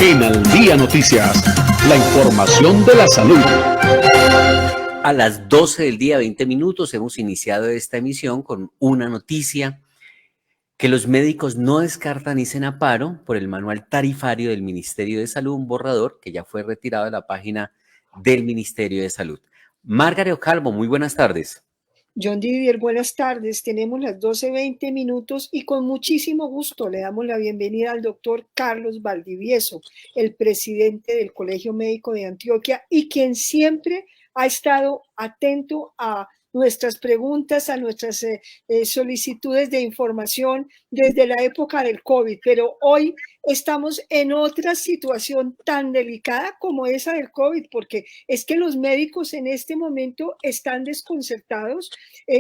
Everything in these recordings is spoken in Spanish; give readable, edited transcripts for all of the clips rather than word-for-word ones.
En Al Día Noticias, la información de la salud. A las 12 del día, 20 minutos, hemos iniciado esta emisión con una noticia que los médicos no descartan irse a paro por el manual tarifario del Ministerio de Salud, un borrador que ya fue retirado de la página del Ministerio de Salud. Margaret Calvo, muy buenas tardes. John Didier, buenas tardes. Tenemos las 12:20 minutos y con muchísimo gusto le damos la bienvenida al doctor Carlos Valdivieso, el presidente del Colegio Médico de Antioquia y quien siempre ha estado atento a nuestras preguntas, a nuestras solicitudes de información desde la época del COVID, pero hoy estamos en otra situación tan delicada como esa del COVID, porque es que los médicos en este momento están desconcertados.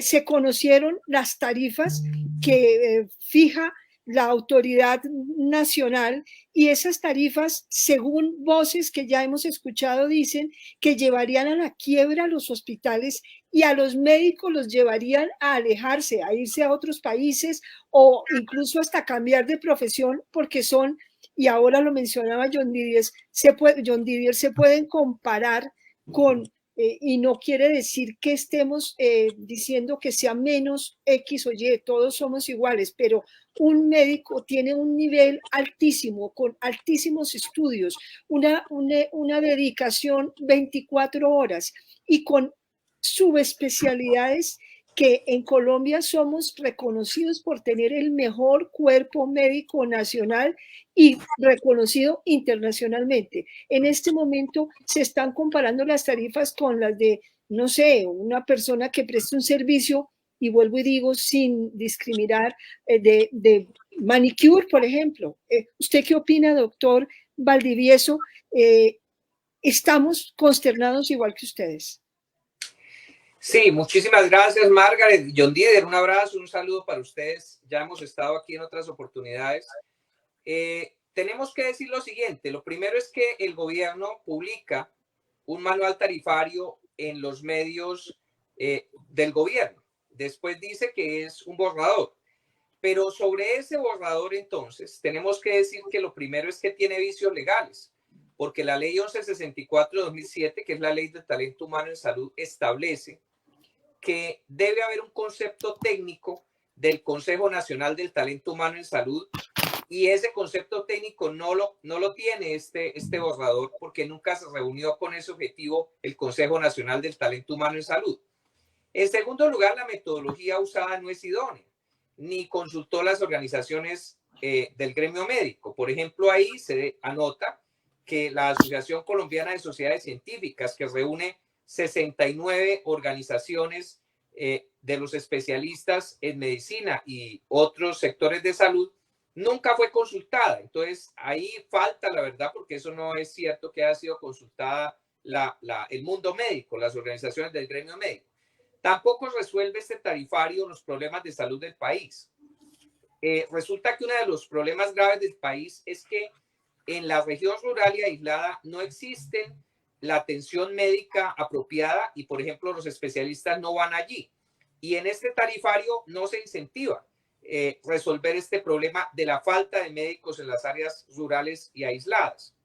Se conocieron las tarifas que fija la autoridad nacional y esas tarifas, según voces que ya hemos escuchado, dicen que llevarían a la quiebra a los hospitales y a los médicos los llevarían a alejarse, a irse a otros países o incluso hasta cambiar de profesión porque son, y ahora lo mencionaba John Didier, se pueden comparar con y no quiere decir que estemos diciendo que sea menos X o Y, todos somos iguales, pero un médico tiene un nivel altísimo, con altísimos estudios, una dedicación 24 horas y con subespecialidades que en Colombia somos reconocidos por tener el mejor cuerpo médico nacional y reconocido internacionalmente. En este momento se están comparando las tarifas con las de, no sé, una persona que preste un servicio, y vuelvo y digo, sin discriminar, de manicure, por ejemplo. ¿Usted qué opina, doctor Valdivieso? Estamos consternados igual que ustedes. Sí, muchísimas gracias, Margaret. John Didier, un abrazo, un saludo para ustedes. Ya hemos estado aquí en otras oportunidades. Tenemos que decir lo siguiente. Lo primero es que el gobierno publica un manual tarifario en los medios del gobierno. Después dice que es un borrador. Pero sobre ese borrador, entonces, tenemos que decir que lo primero es que tiene vicios legales, porque la ley 1164 de 2007, que es la ley del talento humano en salud, establece que debe haber un concepto técnico del Consejo Nacional del Talento Humano en Salud, y ese concepto técnico no lo tiene este borrador porque nunca se reunió con ese objetivo el Consejo Nacional del Talento Humano en Salud. En segundo lugar, la metodología usada no es idónea, ni consultó las organizaciones del gremio médico. Por ejemplo, ahí se anota que la Asociación Colombiana de Sociedades Científicas, que reúne 69 organizaciones de los especialistas en medicina y otros sectores de salud, nunca fue consultada. Entonces, ahí falta la verdad, porque eso no es cierto que haya sido consultada el mundo médico, las organizaciones del gremio médico. Tampoco resuelve este tarifario los problemas de salud del país. Resulta que uno de los problemas graves del país es que en la región rural y aislada no existe la atención médica apropiada y, por ejemplo, los especialistas no van allí. Y en este tarifario no se incentiva resolver este problema de la falta de médicos en las áreas rurales y aisladas.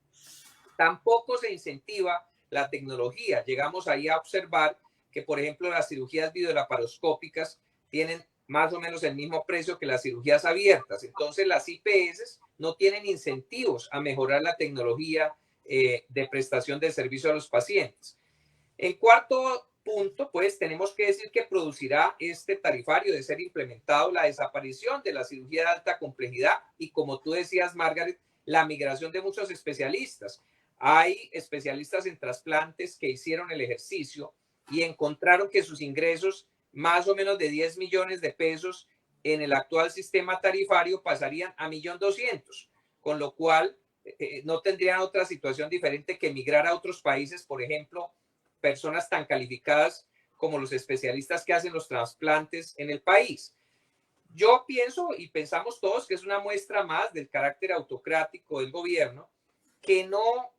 Tampoco se incentiva la tecnología. Llegamos ahí a observar que, por ejemplo, las cirugías videolaparoscópicas tienen más o menos el mismo precio que las cirugías abiertas. Entonces, las IPS no tienen incentivos a mejorar la tecnología de prestación de servicio a los pacientes. En cuarto punto, pues tenemos que decir que producirá este tarifario de ser implementado la desaparición de la cirugía de alta complejidad y, como tú decías, Margaret, la migración de muchos especialistas. Hay especialistas en trasplantes que hicieron el ejercicio y encontraron que sus ingresos, más o menos de 10 millones de pesos en el actual sistema tarifario, pasarían a 1.200.000, con lo cual no tendrían otra situación diferente que emigrar a otros países, por ejemplo, personas tan calificadas como los especialistas que hacen los trasplantes en el país. Yo pienso y pensamos todos que es una muestra más del carácter autocrático del gobierno, que no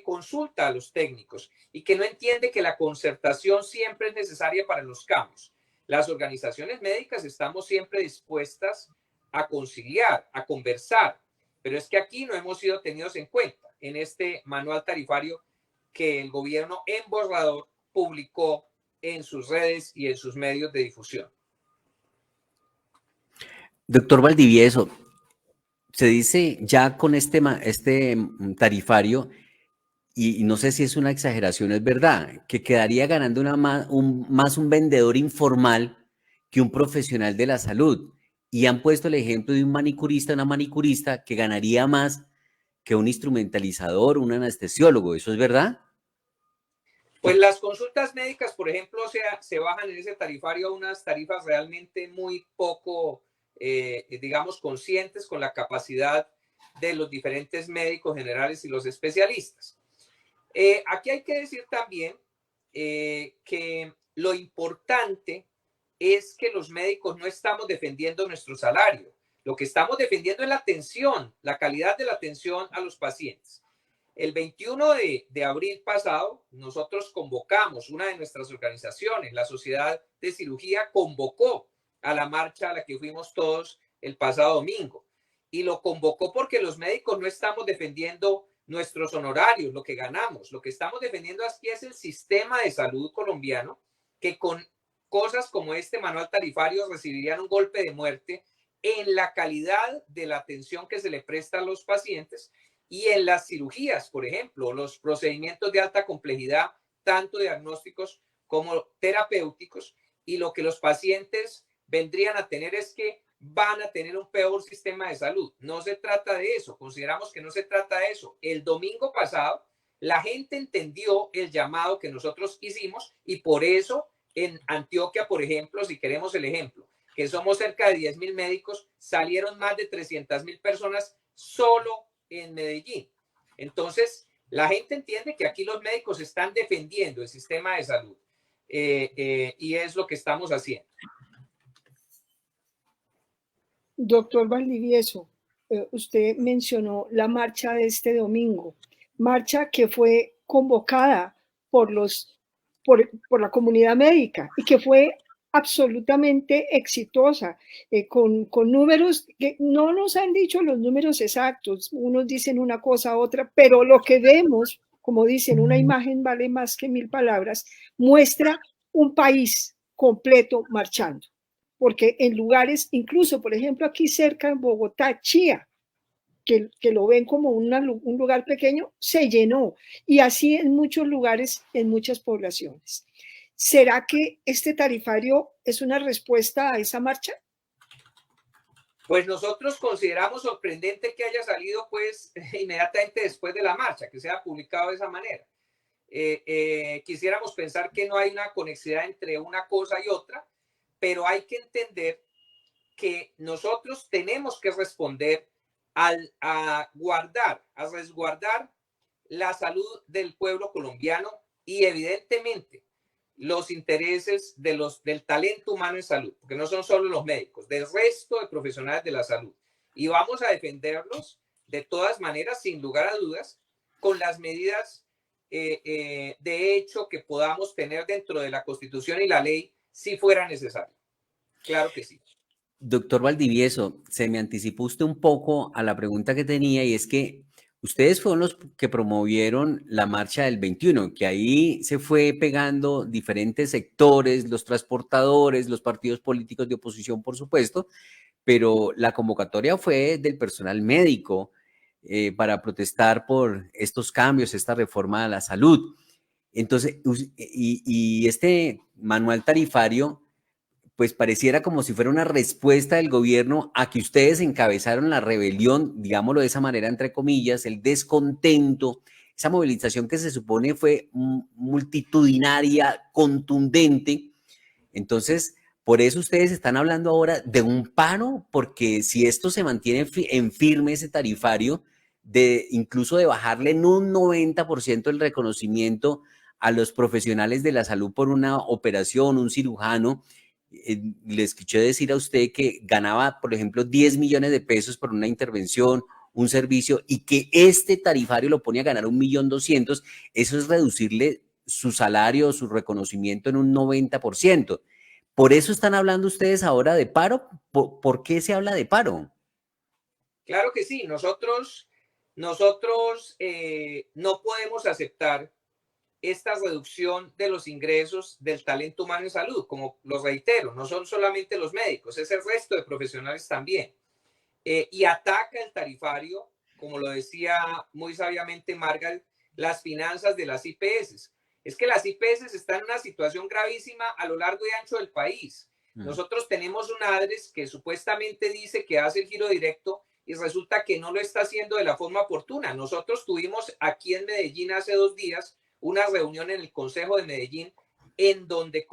consulta a los técnicos y que no entiende que la concertación siempre es necesaria para los cambios. Las organizaciones médicas estamos siempre dispuestas a conciliar, a conversar, pero es que aquí no hemos sido tenidos en cuenta. en este manual tarifario que el gobierno en borrador publicó en sus redes y en sus medios de difusión. Doctor Valdivieso, se dice ya con este tarifario, y no sé si es una exageración, es verdad, que quedaría ganando más un vendedor informal que un profesional de la salud. Y han puesto el ejemplo de un manicurista, una manicurista que ganaría más que un instrumentalizador, un anestesiólogo. ¿Eso es verdad? Pues las consultas médicas, por ejemplo, se bajan en ese tarifario a unas tarifas realmente muy poco, digamos, conscientes con la capacidad de los diferentes médicos generales y los especialistas. Aquí hay que decir también que lo importante es que los médicos no estamos defendiendo nuestro salario. Lo que estamos defendiendo es la atención, la calidad de la atención a los pacientes. El 21 de abril pasado, nosotros convocamos, una de nuestras organizaciones, la Sociedad de Cirugía, convocó a la marcha a la que fuimos todos el pasado domingo. Y lo convocó porque los médicos no estamos defendiendo nuestros honorarios, lo que ganamos. Lo que estamos defendiendo aquí es el sistema de salud colombiano, que con cosas como este manual tarifario recibirían un golpe de muerte en la calidad de la atención que se le presta a los pacientes y en las cirugías, por ejemplo, los procedimientos de alta complejidad, tanto diagnósticos como terapéuticos, y lo que los pacientes vendrían a tener es que van a tener un peor sistema de salud. No se trata de eso, consideramos que no se trata de eso. El domingo pasado, la gente entendió el llamado que nosotros hicimos y por eso en Antioquia, por ejemplo, si queremos el ejemplo, que somos cerca de 10.000 médicos, salieron más de 300.000 personas solo en Medellín. Entonces, la gente entiende que aquí los médicos están defendiendo el sistema de salud y es lo que estamos haciendo. Doctor Valdivieso, usted mencionó la marcha de este domingo, marcha que fue convocada por la comunidad médica y que fue absolutamente exitosa, con números que no nos han dicho los números exactos, unos dicen una cosa, otra, pero lo que vemos, como dicen, una imagen vale más que 1000 palabras, muestra un país completo marchando. Porque en lugares, incluso por ejemplo aquí cerca en Bogotá, Chía, que lo ven como un lugar pequeño, se llenó. Y así en muchos lugares, en muchas poblaciones. ¿Será que este tarifario es una respuesta a esa marcha? Pues nosotros consideramos sorprendente que haya salido pues inmediatamente después de la marcha, que sea publicado de esa manera. Quisiéramos pensar que no hay una conexidad entre una cosa y otra, pero hay que entender que nosotros tenemos que responder a resguardar la salud del pueblo colombiano y evidentemente los intereses del talento humano en salud, porque no son solo los médicos, del resto de profesionales de la salud. Y vamos a defenderlos de todas maneras, sin lugar a dudas, con las medidas de hecho que podamos tener dentro de la Constitución y la ley si fuera necesario. Claro que sí. Doctor Valdivieso, se me anticipó usted un poco a la pregunta que tenía y es que ustedes fueron los que promovieron la marcha del 21, que ahí se fue pegando diferentes sectores, los transportadores, los partidos políticos de oposición, por supuesto, pero la convocatoria fue del personal médico para protestar por estos cambios, esta reforma a la salud. Entonces, y este manual tarifario pues pareciera como si fuera una respuesta del gobierno a que ustedes encabezaron la rebelión, digámoslo de esa manera, entre comillas, el descontento, esa movilización que se supone fue multitudinaria, contundente. Entonces, por eso ustedes están hablando ahora de un paro, porque si esto se mantiene en firme ese tarifario, incluso de bajarle en un 90% el reconocimiento a los profesionales de la salud por una operación, un cirujano. Le escuché decir a usted que ganaba, por ejemplo, 10 millones de pesos por una intervención, un servicio, y que este tarifario lo pone a ganar 1.200.000, eso es reducirle su salario, su reconocimiento en un 90%. ¿Por eso están hablando ustedes ahora de paro? ¿Por qué se habla de paro? Claro que sí, nosotros nosotros no podemos aceptar esta reducción de los ingresos del talento humano en salud. Como lo reitero, no son solamente los médicos, es el resto de profesionales también. Y ataca el tarifario, como lo decía muy sabiamente Margaret, las finanzas de las IPS. Es que las IPS están en una situación gravísima a lo largo y ancho del país. Nosotros tenemos un ADRES que supuestamente dice que hace el giro directo y resulta que no lo está haciendo de la forma oportuna. Nosotros tuvimos aquí en Medellín hace 2 días una reunión en el Consejo de Medellín en donde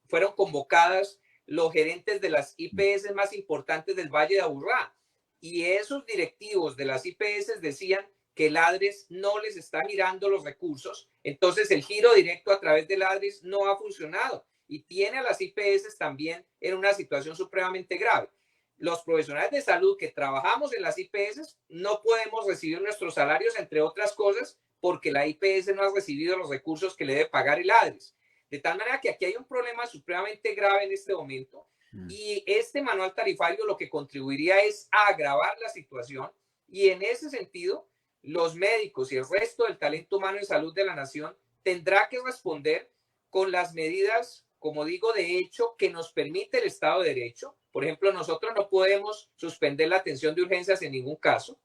fueron convocadas los gerentes de las IPS más importantes del Valle de Aburrá. Y esos directivos de las IPS decían que el ADRES no les está girando los recursos. Entonces el giro directo a través del ADRES no ha funcionado y tiene a las IPS también en una situación supremamente grave. Los profesionales de salud que trabajamos en las IPS no podemos recibir nuestros salarios, entre otras cosas, porque la IPS no ha recibido los recursos que le debe pagar el ADRES. De tal manera que aquí hay un problema supremamente grave en este momento y este manual tarifario lo que contribuiría es a agravar la situación y en ese sentido los médicos y el resto del talento humano en salud de la nación tendrá que responder con las medidas, como digo, de hecho que nos permite el Estado de Derecho. Por ejemplo, nosotros no podemos suspender la atención de urgencias en ningún caso,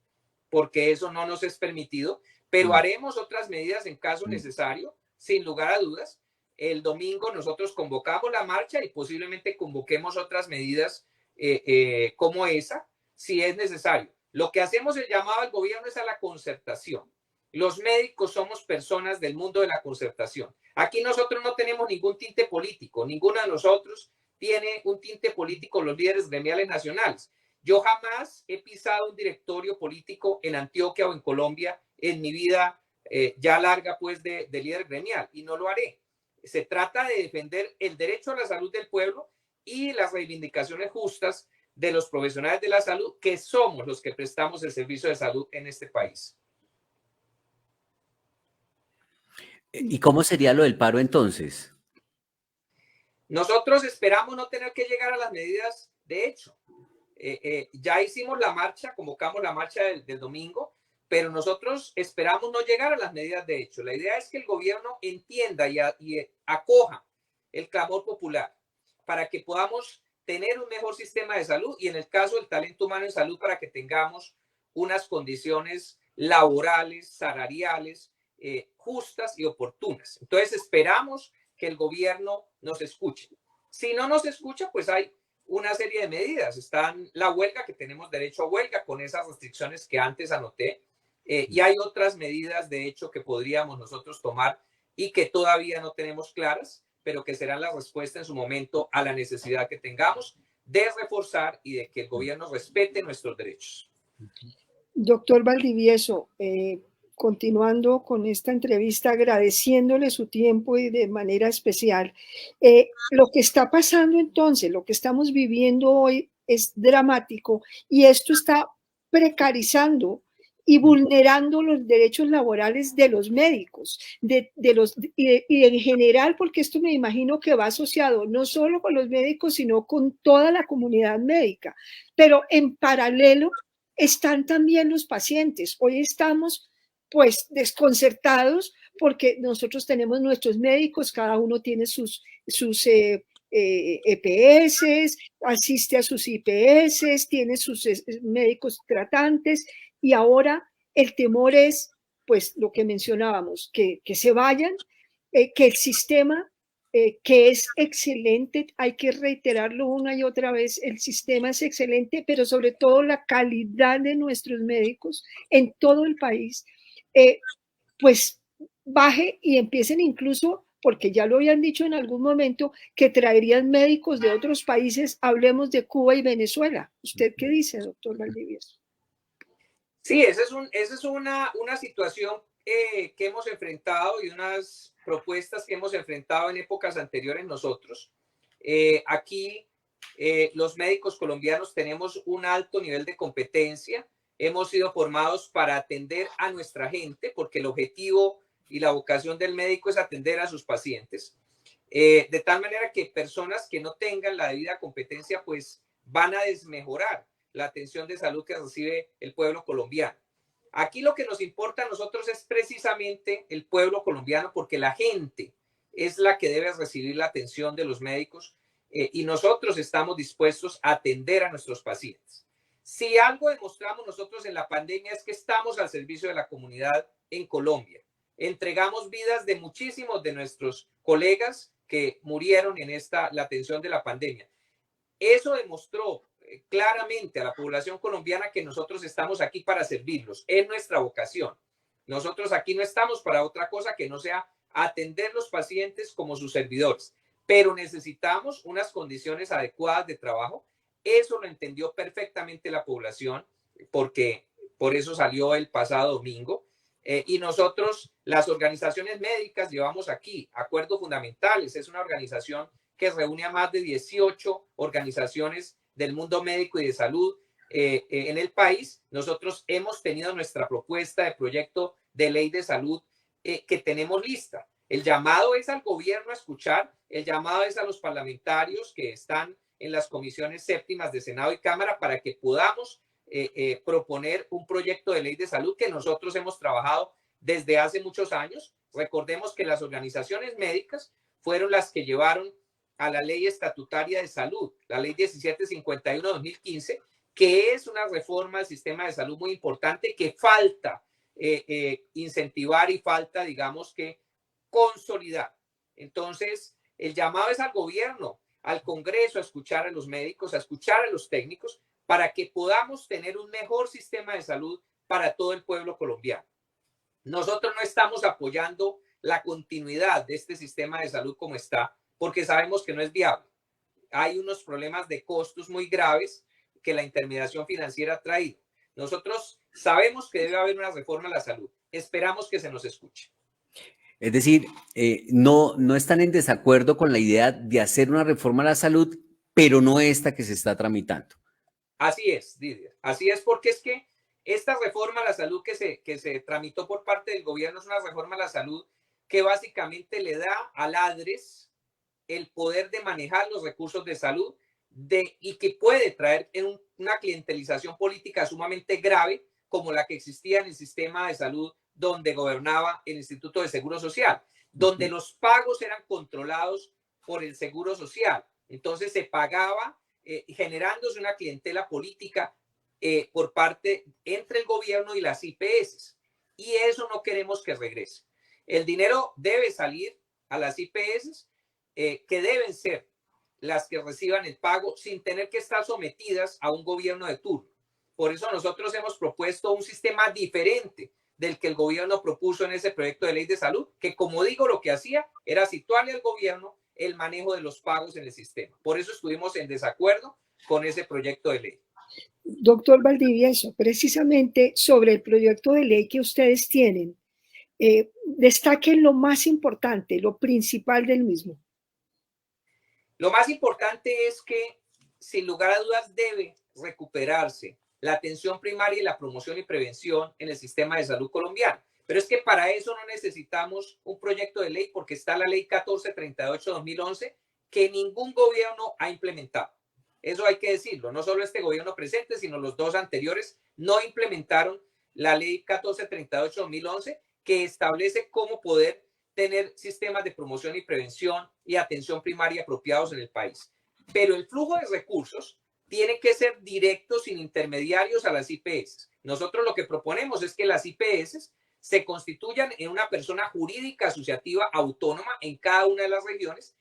porque eso no nos es permitido, pero haremos otras medidas en caso necesario, sin lugar a dudas. El domingo nosotros convocamos la marcha y posiblemente convoquemos otras medidas como esa, si es necesario. Lo que hacemos el llamado al gobierno es a la concertación. Los médicos somos personas del mundo de la concertación. Aquí nosotros no tenemos ningún tinte político, ninguno de nosotros tiene un tinte político, los líderes gremiales nacionales. Yo jamás he pisado un directorio político en Antioquia o en Colombia en mi vida ya larga pues de líder gremial y no lo haré. Se trata de defender el derecho a la salud del pueblo y las reivindicaciones justas de los profesionales de la salud que somos los que prestamos el servicio de salud en este país. ¿Y cómo sería lo del paro entonces? Nosotros esperamos no tener que llegar a las medidas de hecho. Ya hicimos la marcha, convocamos la marcha del domingo, pero nosotros esperamos no llegar a las medidas de hecho. La idea es que el gobierno entienda y acoja el clamor popular para que podamos tener un mejor sistema de salud y en el caso del talento humano en salud para que tengamos unas condiciones laborales, salariales, justas y oportunas. Entonces esperamos que el gobierno nos escuche. Si no nos escucha, pues hay una serie de medidas. Está la huelga, que tenemos derecho a huelga con esas restricciones que antes anoté. Y hay otras medidas, de hecho, que podríamos nosotros tomar y que todavía no tenemos claras, pero que serán la respuesta en su momento a la necesidad que tengamos de reforzar y de que el gobierno respete nuestros derechos. Doctor Valdivieso, continuando con esta entrevista, agradeciéndole su tiempo y de manera especial, lo que está pasando entonces, lo que estamos viviendo hoy es dramático y esto está precarizando y vulnerando los derechos laborales de los médicos y en general, porque esto me imagino que va asociado no solo con los médicos, sino con toda la comunidad médica, pero en paralelo están también los pacientes. Hoy estamos pues desconcertados porque nosotros tenemos nuestros médicos, cada uno tiene sus EPS, asiste a sus IPS, tiene sus médicos tratantes y ahora el temor es pues lo que mencionábamos, que se vayan, que el sistema que es excelente, hay que reiterarlo una y otra vez, el sistema es excelente, pero sobre todo la calidad de nuestros médicos en todo el país, pues baje y empiecen incluso, porque ya lo habían dicho en algún momento, que traerían médicos de otros países, hablemos de Cuba y Venezuela. ¿Usted qué dice, doctor Valdivieso? Sí, esa es una situación que hemos enfrentado y unas propuestas que hemos enfrentado en épocas anteriores nosotros. Aquí los médicos colombianos tenemos un alto nivel de competencia, hemos sido formados para atender a nuestra gente, porque el objetivo y la vocación del médico es atender a sus pacientes. De tal manera que personas que no tengan la debida competencia, pues van a desmejorar la atención de salud que recibe el pueblo colombiano. Aquí lo que nos importa a nosotros es precisamente el pueblo colombiano, porque la gente es la que debe recibir la atención de los médicos y nosotros estamos dispuestos a atender a nuestros pacientes. Si algo demostramos nosotros en la pandemia es que estamos al servicio de la comunidad en Colombia. Entregamos vidas de muchísimos de nuestros colegas que murieron en la atención de la pandemia. Eso demostró claramente a la población colombiana que nosotros estamos aquí para servirlos. Es nuestra vocación. Nosotros aquí no estamos para otra cosa que no sea atender los pacientes como sus servidores, pero necesitamos unas condiciones adecuadas de trabajo. Eso lo entendió perfectamente la población, porque por eso salió el pasado domingo. Y nosotros, las organizaciones médicas, llevamos aquí acuerdos fundamentales. Es una organización que reúne a más de 18 organizaciones del mundo médico y de salud en el país. Nosotros hemos tenido nuestra propuesta de proyecto de ley de salud que tenemos lista. El llamado es al gobierno a escuchar, el llamado es a los parlamentarios que están en las comisiones séptimas de Senado y Cámara para que podamos proponer un proyecto de ley de salud que nosotros hemos trabajado desde hace muchos años. Recordemos que las organizaciones médicas fueron las que llevaron a la ley estatutaria de salud, la ley 1751-2015, que es una reforma del sistema de salud muy importante que falta incentivar y falta, digamos que, consolidar. Entonces, el llamado es al gobierno, al Congreso, a escuchar a los médicos, a escuchar a los técnicos, para que podamos tener un mejor sistema de salud para todo el pueblo colombiano. Nosotros no estamos apoyando la continuidad de este sistema de salud como está, porque sabemos que no es viable. Hay unos problemas de costos muy graves que la intermediación financiera ha traído. Nosotros sabemos que debe haber una reforma a la salud. Esperamos que se nos escuche. Es decir, no están en desacuerdo con la idea de hacer una reforma a la salud, pero no esta que se está tramitando. Así es, Didier. Así es, porque es que esta reforma a la salud que se tramitó por parte del gobierno es una reforma a la salud que básicamente le da al ADRES el poder de manejar los recursos de salud y que puede traer una clientelización política sumamente grave como la que existía en el sistema de salud donde gobernaba el Instituto de Seguro Social, donde los pagos eran controlados por el Seguro Social. Entonces se pagaba generándose una clientela política por parte entre el gobierno y las IPS. Y eso no queremos que regrese. El dinero debe salir a las IPS, que deben ser las que reciban el pago sin tener que estar sometidas a un gobierno de turno. Por eso nosotros hemos propuesto un sistema diferente del que el gobierno propuso en ese proyecto de ley de salud, que como digo, lo que hacía era situarle al gobierno el manejo de los pagos en el sistema. Por eso estuvimos en desacuerdo con ese proyecto de ley. Doctor Valdivieso, precisamente sobre el proyecto de ley que ustedes tienen, destaquen lo más importante, lo principal del mismo. Lo más importante es que, sin lugar a dudas, debe recuperarse la atención primaria y la promoción y prevención en el sistema de salud colombiano. Pero es que para eso no necesitamos un proyecto de ley, porque está la ley 1438-2011 que ningún gobierno ha implementado. Eso hay que decirlo. No solo este gobierno presente, sino los dos anteriores no implementaron la ley 1438-2011 que establece cómo poder tener sistemas de promoción y prevención y atención primaria apropiados en el país. Pero el flujo de recursos tiene que ser directo, sin intermediarios, a las IPS. Nosotros lo que proponemos es que las IPS se constituyan en una persona jurídica asociativa autónoma en cada una de las regiones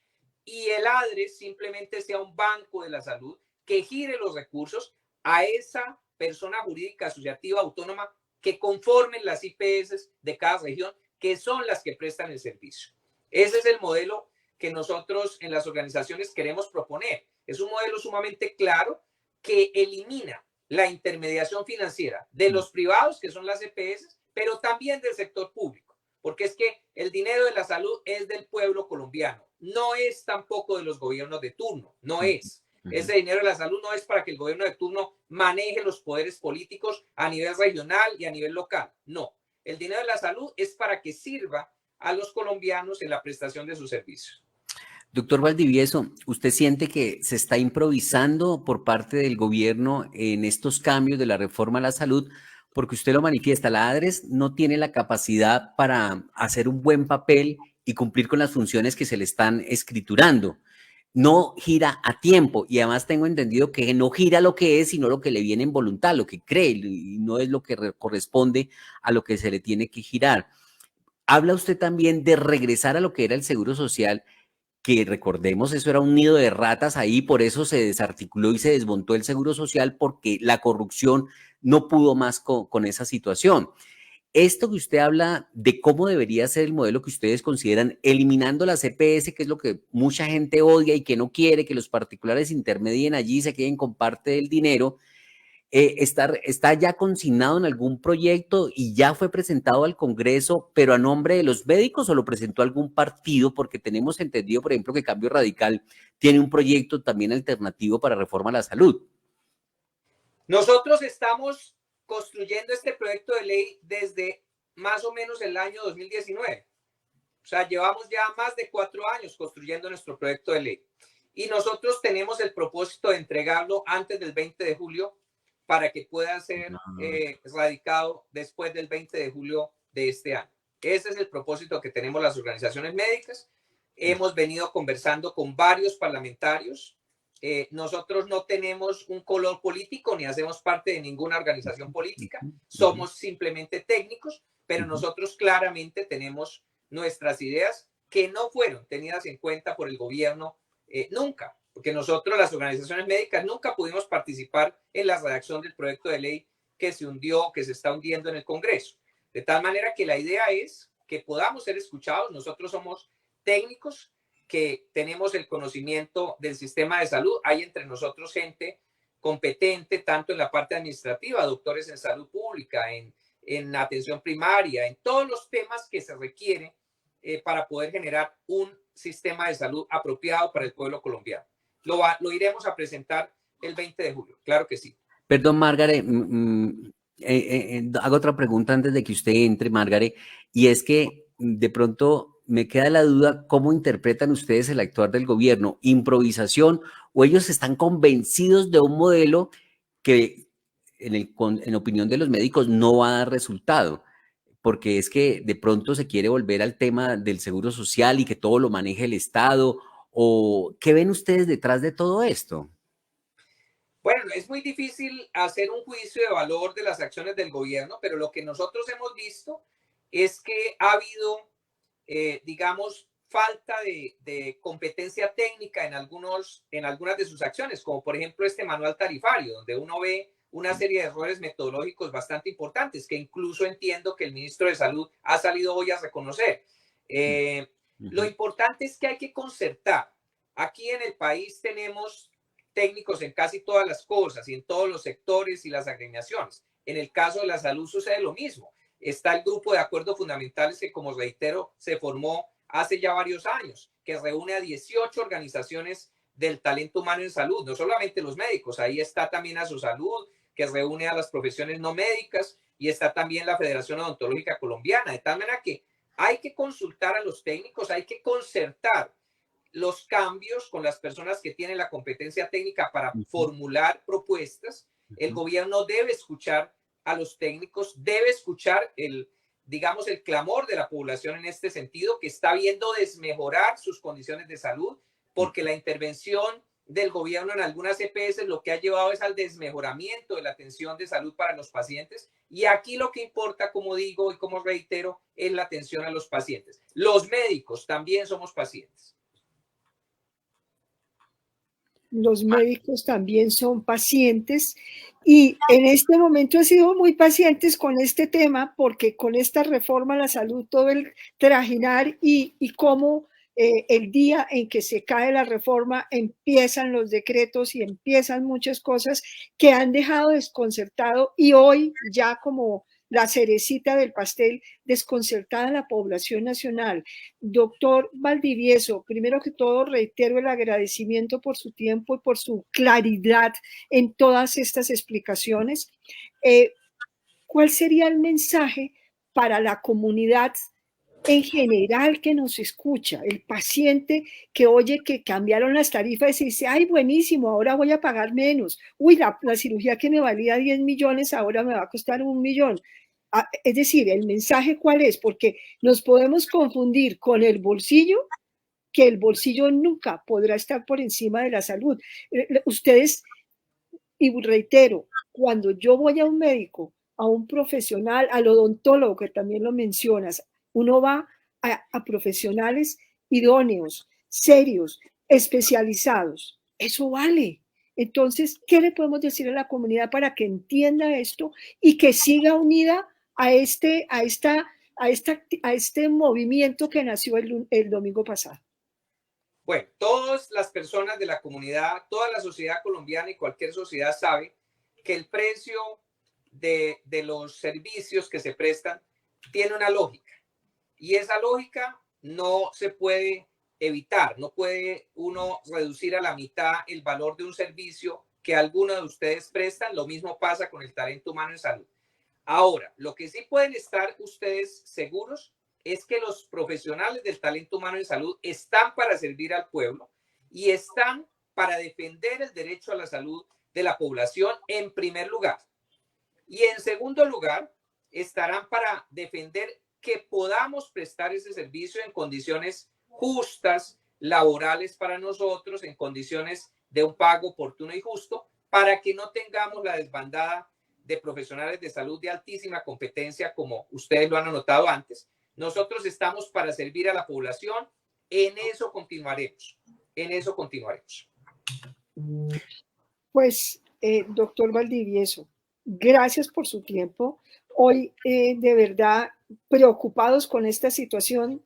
y el ADRES simplemente sea un banco de la salud que gire los recursos a esa persona jurídica asociativa autónoma que conformen las IPS de cada región, que son las que prestan el servicio. Ese es el modelo que nosotros en las organizaciones queremos proponer. Es un modelo sumamente claro que elimina la intermediación financiera de los privados, que son las EPS, pero también del sector público, porque es que el dinero de la salud es del pueblo colombiano, no es tampoco de los gobiernos de turno, no es. Ese dinero de la salud no es para que el gobierno de turno maneje los poderes políticos a nivel regional y a nivel local, no. El dinero de la salud es para que sirva a los colombianos en la prestación de sus servicios. Doctor Valdivieso, ¿usted siente que se está improvisando por parte del gobierno en estos cambios de la reforma a la salud? porque usted lo manifiesta, la ADRES no tiene la capacidad para hacer un buen papel y cumplir con las funciones que se le están escriturando. No gira a tiempo y además tengo entendido que no gira lo que es, sino lo que le viene en voluntad, lo que cree y no es lo que corresponde a lo que se le tiene que girar. Habla usted también de regresar a lo que era el Seguro Social, que recordemos, eso era un nido de ratas ahí, por eso se desarticuló y se desmontó el Seguro Social porque la corrupción no pudo más con esa situación. Esto que usted habla de cómo debería ser el modelo que ustedes consideran, eliminando la CPS, que es lo que mucha gente odia y que no quiere, que los particulares intermedien allí y se queden con parte del dinero, está ya consignado en algún proyecto y ya fue presentado al Congreso, pero a nombre de los médicos, o lo presentó algún partido, porque tenemos entendido, por ejemplo, que Cambio Radical tiene un proyecto también alternativo para reforma a la salud. Nosotros estamos construyendo este proyecto de ley desde más o menos el año 2019. O sea, llevamos ya más de 4 años construyendo nuestro proyecto de ley. Y nosotros tenemos el propósito de entregarlo antes del 20 de julio para que pueda ser radicado después del 20 de julio de este año. Ese es el propósito que tenemos las organizaciones médicas. Hemos venido conversando con varios parlamentarios. Nosotros no tenemos un color político ni hacemos parte de ninguna organización política. Somos simplemente técnicos, pero nosotros claramente tenemos nuestras ideas que no fueron tenidas en cuenta por el gobierno nunca, porque nosotros, las organizaciones médicas, nunca pudimos participar en la redacción del proyecto de ley que se hundió, que se está hundiendo en el Congreso. De tal manera que la idea es que podamos ser escuchados. Nosotros somos técnicos que tenemos el conocimiento del sistema de salud. Hay entre nosotros gente competente, tanto en la parte administrativa, doctores en salud pública, en atención primaria, en todos los temas que se requieren para poder generar un sistema de salud apropiado para el pueblo colombiano. Lo iremos a presentar el 20 de julio, claro que sí. Perdón, Margaret, hago otra pregunta antes de que usted entre, Margaret, y es que de pronto me queda la duda, ¿cómo interpretan ustedes el actuar del gobierno? ¿Improvisación o ellos están convencidos de un modelo que en opinión de los médicos no va a dar resultado? Porque es que de pronto se quiere volver al tema del seguro social y que todo lo maneje el Estado, ¿o qué ven ustedes detrás de todo esto? Bueno, es muy difícil hacer un juicio de valor de las acciones del gobierno, pero lo que nosotros hemos visto es que ha habido, digamos, falta de competencia técnica en algunas de sus acciones, como por ejemplo este manual tarifario, donde uno ve una serie de errores metodológicos bastante importantes, que incluso entiendo que el ministro de Salud ha salido hoy a reconocer. Lo importante es que hay que concertar. Aquí en el país tenemos técnicos en casi todas las cosas y en todos los sectores y las agremiaciones. En el caso de la salud sucede lo mismo. Está el grupo de acuerdos fundamentales que, como reitero, se formó hace ya varios años, que reúne a 18 organizaciones del talento humano en salud, no solamente los médicos, ahí está también Asosalud, que reúne a las profesiones no médicas, y está también la Federación Odontológica Colombiana, de tal manera que hay que consultar a los técnicos, hay que concertar los cambios con las personas que tienen la competencia técnica para formular propuestas. El gobierno debe escuchar a los técnicos, debe escuchar digamos, el clamor de la población en este sentido, que está viendo desmejorar sus condiciones de salud, porque la intervención del gobierno en algunas EPS lo que ha llevado es al desmejoramiento de la atención de salud para los pacientes. Y aquí lo que importa, como digo y como reitero, es la atención a los pacientes. Los médicos también somos pacientes. Los médicos también son pacientes y en este momento han sido muy pacientes con este tema porque con esta reforma a la salud, todo el trajinar y cómo el día en que se cae la reforma empiezan los decretos y empiezan muchas cosas que han dejado desconcertado y hoy ya como la cerecita del pastel, desconcertada la población nacional. Doctor Valdivieso, primero que todo reitero el agradecimiento por su tiempo y por su claridad en todas estas explicaciones. ¿Cuál sería el mensaje para la comunidad en general que nos escucha, el paciente que oye que cambiaron las tarifas y dice, ay, buenísimo, ahora voy a pagar menos. Uy, la cirugía que me valía 10 millones ahora me va a costar 1 millón. Es decir, el mensaje cuál es, porque nos podemos confundir con el bolsillo, que el bolsillo nunca podrá estar por encima de la salud. Ustedes, y reitero, cuando yo voy a un médico, a un profesional, al odontólogo, que también lo mencionas, uno va a profesionales idóneos, serios, especializados. Eso vale. Entonces, ¿qué le podemos decir a la comunidad para que entienda esto y que siga unida a este movimiento que nació el domingo pasado? Bueno, todas las personas de la comunidad, toda la sociedad colombiana y cualquier sociedad sabe que el precio de los servicios que se prestan tiene una lógica. Y esa lógica no se puede evitar, no puede uno reducir a la mitad el valor de un servicio que alguno de ustedes prestan. Lo mismo pasa con el talento humano en salud. Ahora, lo que sí pueden estar ustedes seguros es que los profesionales del talento humano en salud están para servir al pueblo y están para defender el derecho a la salud de la población en primer lugar. Y en segundo lugar, estarán para defender que podamos prestar ese servicio en condiciones justas, laborales para nosotros, en condiciones de un pago oportuno y justo, para que no tengamos la desbandada de profesionales de salud de altísima competencia, como ustedes lo han anotado antes. Nosotros estamos para servir a la población. En eso continuaremos. En eso continuaremos. Pues, doctor Valdivieso, gracias por su tiempo. Hoy, de verdad, preocupados con esta situación.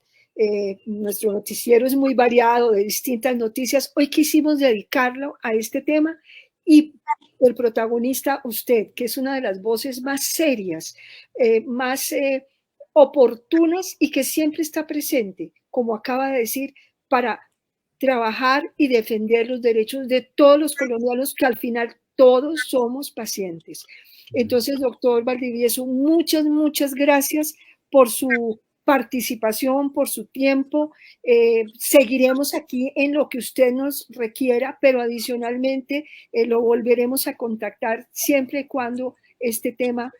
Nuestro noticiero es muy variado, de distintas noticias. Hoy quisimos dedicarlo a este tema y el protagonista, usted, que es una de las voces más serias, más oportunas y que siempre está presente, como acaba de decir, para trabajar y defender los derechos de todos los colombianos, que al final todos somos pacientes. Entonces, doctor Valdivieso, muchas gracias por su participación, por su tiempo. Seguiremos aquí en lo que usted nos requiera, pero adicionalmente lo volveremos a contactar siempre y cuando este tema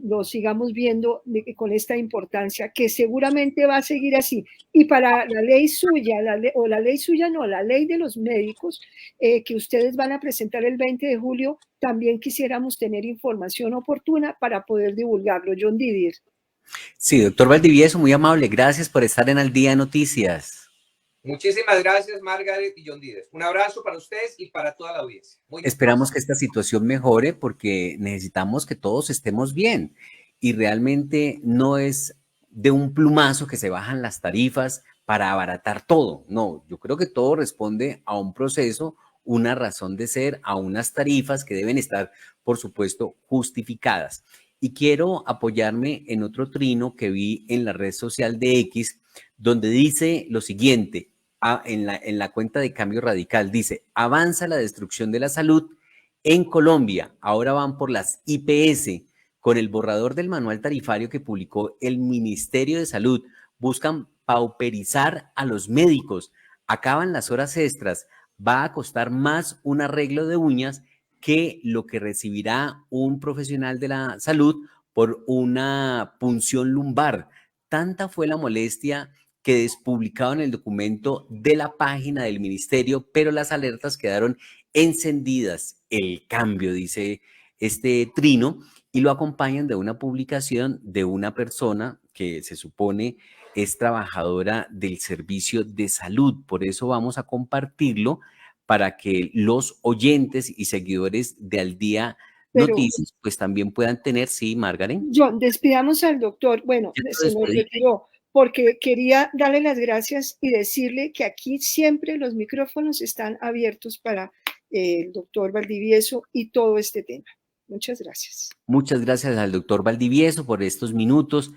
lo sigamos viendo con esta importancia, que seguramente va a seguir así. Y para la ley suya, la ley de los médicos, que ustedes van a presentar el 20 de julio, también quisiéramos tener información oportuna para poder divulgarlo. John Didier. Sí, doctor Valdivieso, muy amable. Gracias por estar en Al Día Noticias. Muchísimas gracias, Margaret y John Didier. Un abrazo para ustedes y para toda la audiencia. Esperamos que esta situación mejore porque necesitamos que todos estemos bien y realmente no es de un plumazo que se bajan las tarifas para abaratar todo. No, yo creo que todo responde a un proceso, una razón de ser, a unas tarifas que deben estar, por supuesto, justificadas. Y quiero apoyarme en otro trino que vi en la red social de X, donde dice lo siguiente. En la cuenta de Cambio Radical, dice, avanza la destrucción de la salud en Colombia, ahora van por las IPS, con el borrador del manual tarifario que publicó el Ministerio de Salud, buscan pauperizar a los médicos, acaban las horas extras, va a costar más un arreglo de uñas que lo que recibirá un profesional de la salud por una punción lumbar. Tanta fue la molestia que despublicaron el documento de la página del ministerio, pero las alertas quedaron encendidas. El cambio, dice este trino, y lo acompañan de una publicación de una persona que se supone es trabajadora del servicio de salud. Por eso vamos a compartirlo para que los oyentes y seguidores de Al Día Noticias pues también puedan tener, sí, Margaret. John, despidamos al doctor. Bueno, se nos retiró, porque quería darle las gracias y decirle que aquí siempre los micrófonos están abiertos para el doctor Valdivieso y todo este tema. Muchas gracias. Muchas gracias al doctor Valdivieso por estos minutos.